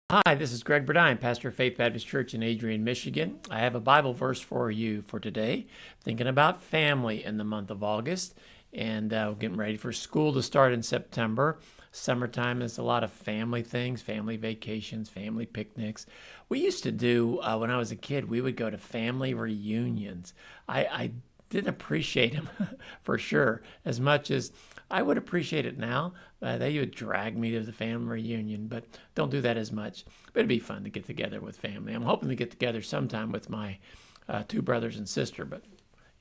Hi, this is Greg Burdine, pastor of Faith Baptist Church in Adrian, Michigan. I have a Bible verse for you for today, thinking about family in the month of August, and we're getting ready for school to start in September. Summertime is a lot of family things, family vacations, family picnics. We used to do, when I was a kid, we would go to family reunions. I didn't appreciate them for sure as much as I would appreciate it now. They would drag me to the family reunion, but don't do that as much. But it'd be fun to get together with family. I'm hoping to get together sometime with my two brothers and sister, but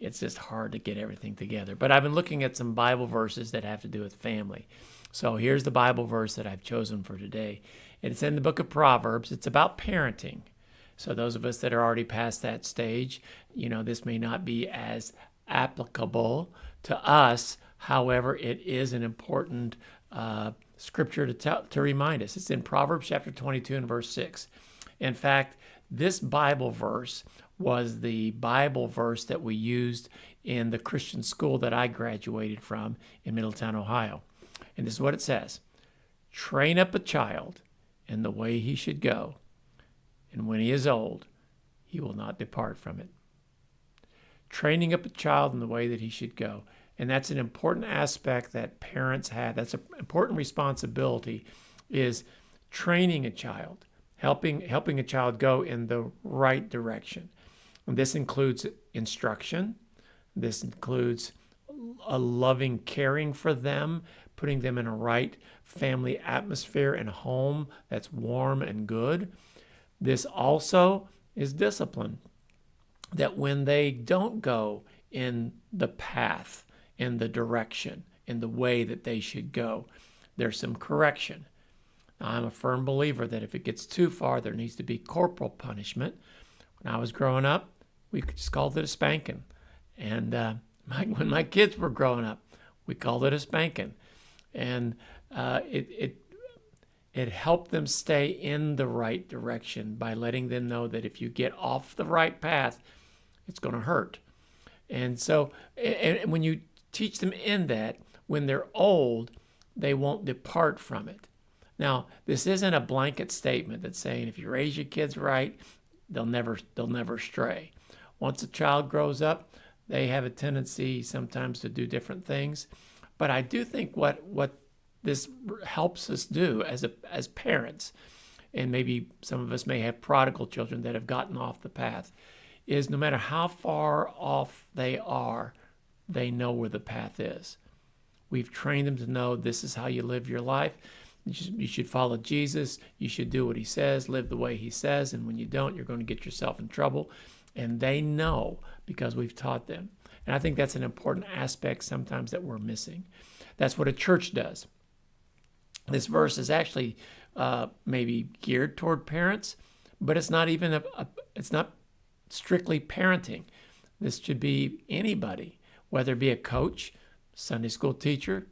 it's just hard to get everything together. But I've been looking at some Bible verses that have to do with family. So here's the Bible verse that I've chosen for today. It's in the book of Proverbs. It's about parenting. So those of us that are already past that stage, this may not be as applicable to us. However, it is an important scripture to remind us. It's in Proverbs chapter 22 and verse 6. In fact, this Bible verse was the Bible verse that we used in the Christian school that I graduated from in Middletown, Ohio. And this is what it says: "Train up a child in the way he should go, and when he is old, he will not depart from it." Training up a child in the way that he should go. And that's an important aspect that parents have. That's an important responsibility, is training a child, helping a child go in the right direction. And this includes instruction. This includes a loving caring for them, putting them in a right family atmosphere and home that's warm and good. This also is discipline, that when they don't go in the path, in the direction, in the way that they should go, there's some correction. Now, I'm a firm believer that if it gets too far, there needs to be corporal punishment. When I was growing up, we just called it a spanking. And when my kids were growing up, we called it a spanking. And it helped them stay in the right direction by letting them know that if you get off the right path, it's going to hurt. And so, and when you teach them in that, when they're old, they won't depart from it. Now, this isn't a blanket statement that's saying if you raise your kids right, they'll never stray. Once a child grows up, they have a tendency sometimes to do different things. But I do think what this helps us do as parents, and maybe some of us may have prodigal children that have gotten off the path, is no matter how far off they are, they know where the path is. We've trained them to know this is how you live your life. You should follow Jesus. You should do what he says, live the way he says, and when you don't, you're going to get yourself in trouble. And they know because we've taught them. And I think that's an important aspect sometimes that we're missing. That's what a church does. This verse is actually maybe geared toward parents, but it's not even it's not strictly parenting. This should be anybody, whether it be a coach, Sunday school teacher,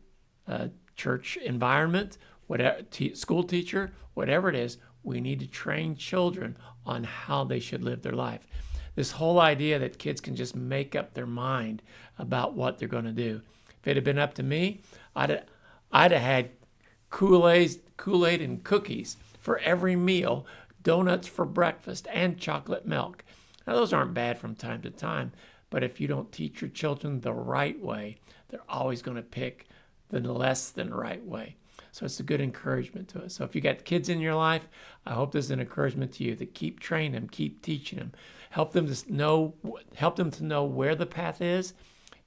church environment, whatever, school teacher, whatever it is. We need to train children on how they should live their life. This whole idea that kids can just make up their mind about what they're going to do. If it had been up to me, I'd have had Kool-Aid and cookies for every meal, donuts for breakfast, and chocolate milk. Now, those aren't bad from time to time, but if you don't teach your children the right way, they're always going to pick the less than right way. So it's a good encouragement to us. So if you got kids in your life, I hope this is an encouragement to you to keep training them, keep teaching them, help them to know where the path is,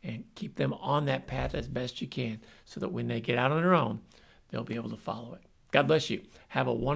and keep them on that path as best you can, so that when they get out on their own, they'll be able to follow it. God bless you. Have a wonderful